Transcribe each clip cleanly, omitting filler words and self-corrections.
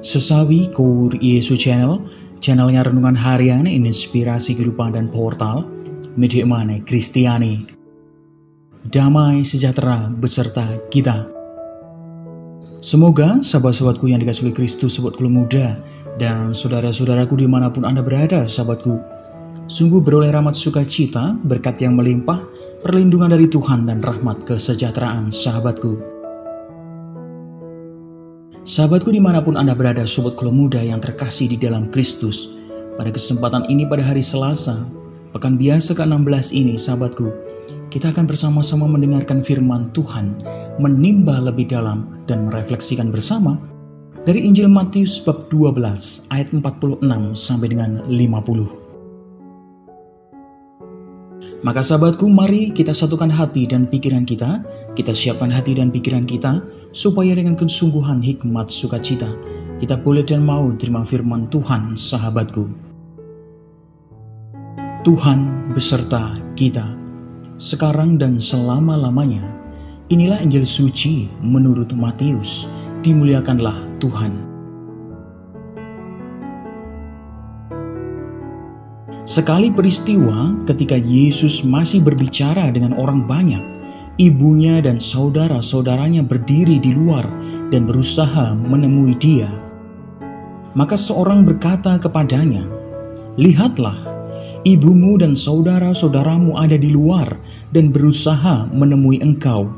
Sesawi Kur Yesu channelnya renungan harian, inspirasi kehidupan dan portal media mana Kristiani. Damai sejahtera beserta kita. Semoga sahabat-sahabatku yang dikasihi Kristus, sahabatku muda dan saudara-saudaraku dimanapun Anda berada, sahabatku, sungguh beroleh rahmat sukacita, berkat yang melimpah, perlindungan dari Tuhan dan rahmat kesejahteraan, sahabatku. Sahabatku dimanapun Anda berada, sobatku muda yang terkasih di dalam Kristus. Pada kesempatan ini pada hari Selasa, pekan biasa ke-16 ini, sahabatku, kita akan bersama-sama mendengarkan firman Tuhan, menimba lebih dalam dan merefleksikan bersama dari Injil Matius bab 12 ayat 46 sampai dengan 50. Maka sahabatku, mari kita satukan hati dan pikiran kita siapkan hati dan pikiran kita, supaya dengan kesungguhan hikmat sukacita, kita boleh dan mau terima firman Tuhan, sahabatku. Tuhan beserta kita, sekarang dan selama-lamanya. Inilah Injil suci menurut Matius. Dimuliakanlah Tuhan. Sekali peristiwa ketika Yesus masih berbicara dengan orang banyak, ibunya dan saudara-saudaranya berdiri di luar dan berusaha menemui dia. Maka seorang berkata kepadanya, "Lihatlah, ibumu dan saudara-saudaramu ada di luar dan berusaha menemui engkau."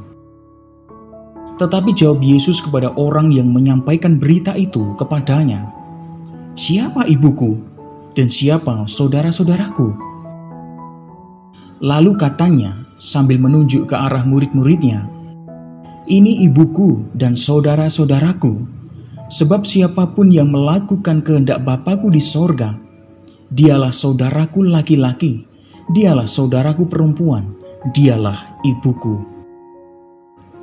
Tetapi jawab Yesus kepada orang yang menyampaikan berita itu kepadanya, "Siapa ibuku dan siapa saudara-saudaraku?" Lalu katanya sambil menunjuk ke arah murid-muridnya, "Ini ibuku dan saudara-saudaraku, sebab siapapun yang melakukan kehendak Bapa-Ku di sorga, dialah saudaraku laki-laki, dialah saudaraku perempuan, dialah ibuku."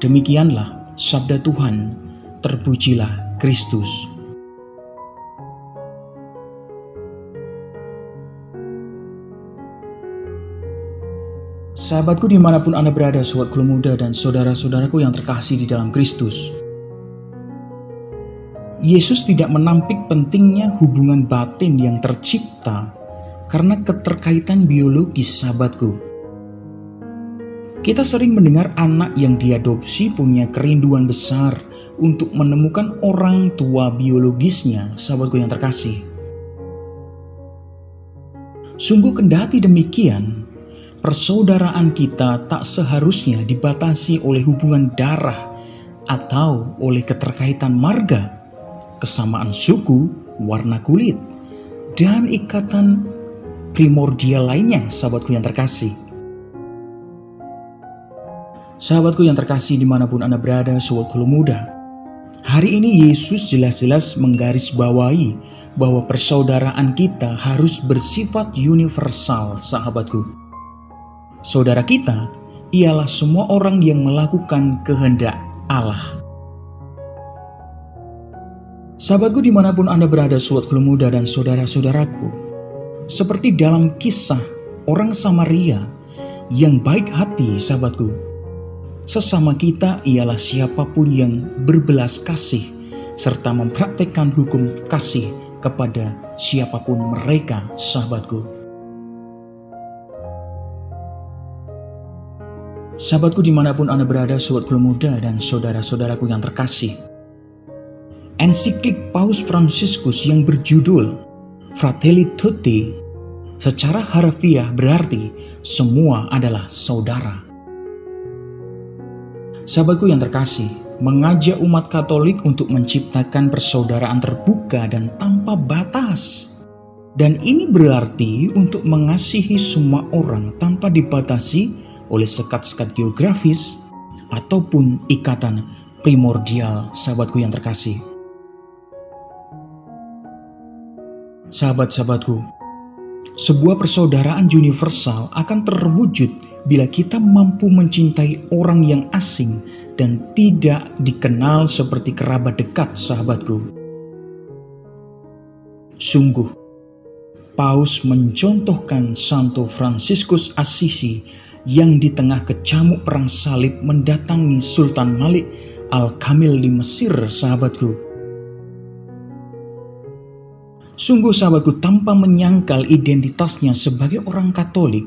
Demikianlah sabda Tuhan, terpujilah Kristus. Sahabatku dimanapun Anda berada, sahabatku muda dan saudara-saudaraku yang terkasih di dalam Kristus, Yesus tidak menampik pentingnya hubungan batin yang tercipta karena keterkaitan biologis, sahabatku. Kita sering mendengar anak yang diadopsi punya kerinduan besar untuk menemukan orang tua biologisnya, sahabatku yang terkasih. Sungguh kendati demikian, persaudaraan kita tak seharusnya dibatasi oleh hubungan darah atau oleh keterkaitan marga, kesamaan suku, warna kulit, dan ikatan primordial lainnya, sahabatku yang terkasih. Sahabatku yang terkasih dimanapun Anda berada, sahabatku muda, hari ini Yesus jelas-jelas menggarisbawahi bahwa persaudaraan kita harus bersifat universal, sahabatku. Saudara kita ialah semua orang yang melakukan kehendak Allah. Sahabatku dimanapun Anda berada, sahabatku muda dan saudara-saudaraku, seperti dalam kisah orang Samaria yang baik hati, sahabatku, sesama kita ialah siapapun yang berbelas kasih serta mempraktekkan hukum kasih kepada siapapun mereka, sahabatku. Sahabatku dimanapun Anda berada, sahabatku muda dan saudara-saudaraku yang terkasih, ensiklik Paus Fransiskus yang berjudul Fratelli Tutti secara harfiah berarti semua adalah saudara. Sahabatku yang terkasih, mengajak umat Katolik untuk menciptakan persaudaraan terbuka dan tanpa batas. Dan ini berarti untuk mengasihi semua orang tanpa dibatasi oleh sekat-sekat geografis ataupun ikatan primordial, sahabatku yang terkasih. Sahabat-sahabatku, sebuah persaudaraan universal akan terwujud bila kita mampu mencintai orang yang asing dan tidak dikenal seperti kerabat dekat, sahabatku. Sungguh, Paus mencontohkan Santo Fransiskus Assisi yang di tengah kecamuk perang salib mendatangi Sultan Malik Al-Kamil di Mesir, sahabatku. Sungguh sahabatku, tanpa menyangkal identitasnya sebagai orang Katolik,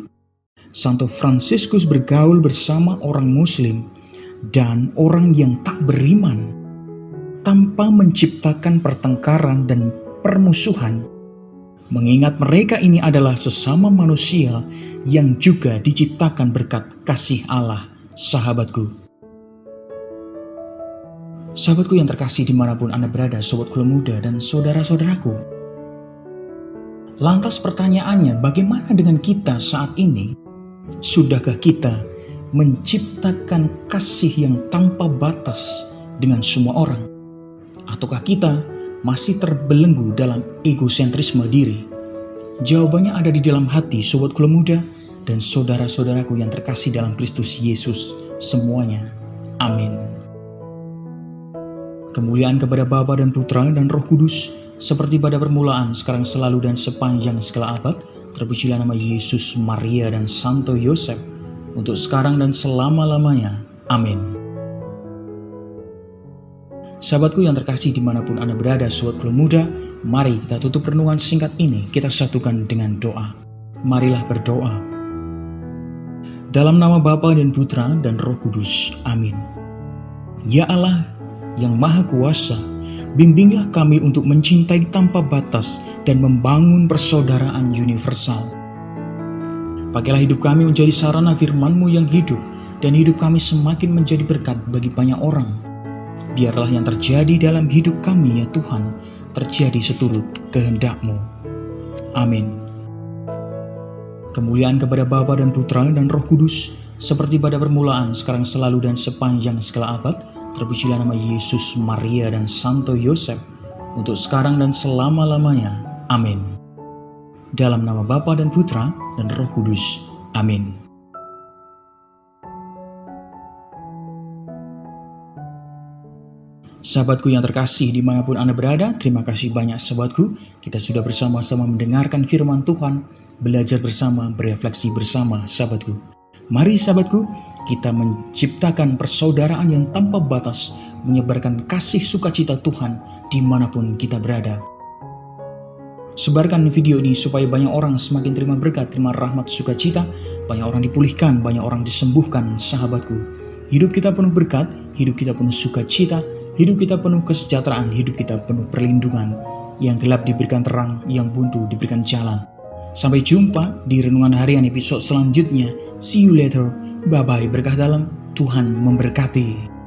Santo Fransiskus bergaul bersama orang Muslim dan orang yang tak beriman tanpa menciptakan pertengkaran dan permusuhan, mengingat mereka ini adalah sesama manusia yang juga diciptakan berkat kasih Allah. Sahabatku yang terkasih dimanapun Anda berada, sobat Kula Muda dan saudara-saudaraku, lantas pertanyaannya, bagaimana dengan kita saat ini? Sudahkah kita menciptakan kasih yang tanpa batas dengan semua orang? Ataukah kita masih terbelenggu dalam egosentrisme diri? Jawabannya ada di dalam hati sobat Kula Muda dan saudara-saudaraku yang terkasih dalam Kristus Yesus semuanya. Amin. Kemuliaan kepada Bapa dan Putra dan Roh Kudus, seperti pada permulaan, sekarang, selalu, dan sepanjang segala abad. Terpujilah nama Yesus, Maria, dan Santo Yosef, untuk sekarang dan selama-lamanya. Amin. Sahabatku yang terkasih dimanapun Anda berada, sobat Kula Muda, mari kita tutup renungan singkat ini, kita satukan dengan doa. Marilah berdoa. Dalam nama Bapa dan Putra dan Roh Kudus. Amin. Ya Allah yang Maha Kuasa, bimbinglah kami untuk mencintai tanpa batas dan membangun persaudaraan universal. Pakailah hidup kami menjadi sarana firman-Mu yang hidup, dan hidup kami semakin menjadi berkat bagi banyak orang. Biarlah yang terjadi dalam hidup kami, ya Tuhan, terjadi seturut kehendak-Mu. Amin. Kemuliaan kepada Bapa dan Putra dan Roh Kudus, seperti pada permulaan, sekarang, selalu, dan sepanjang segala abad. Terpujilah nama Yesus, Maria, dan Santo Yosef, untuk sekarang dan selama-lamanya. Amin. Dalam nama Bapa dan Putra dan Roh Kudus. Amin. Sahabatku yang terkasih dimanapun Anda berada, terima kasih banyak sahabatku. Kita sudah bersama-sama mendengarkan firman Tuhan, belajar bersama, berefleksi bersama sahabatku. Mari sahabatku, kita menciptakan persaudaraan yang tanpa batas, menyebarkan kasih sukacita Tuhan dimanapun kita berada. Sebarkan video ini supaya banyak orang semakin terima berkat, terima rahmat sukacita, banyak orang dipulihkan, banyak orang disembuhkan sahabatku. Hidup kita penuh berkat, hidup kita penuh sukacita, hidup kita penuh kesejahteraan, hidup kita penuh perlindungan. Yang gelap diberikan terang, yang buntu diberikan jalan. Sampai jumpa di renungan harian episode selanjutnya. See you later. Bye-bye. Berkah dalam. Tuhan memberkati.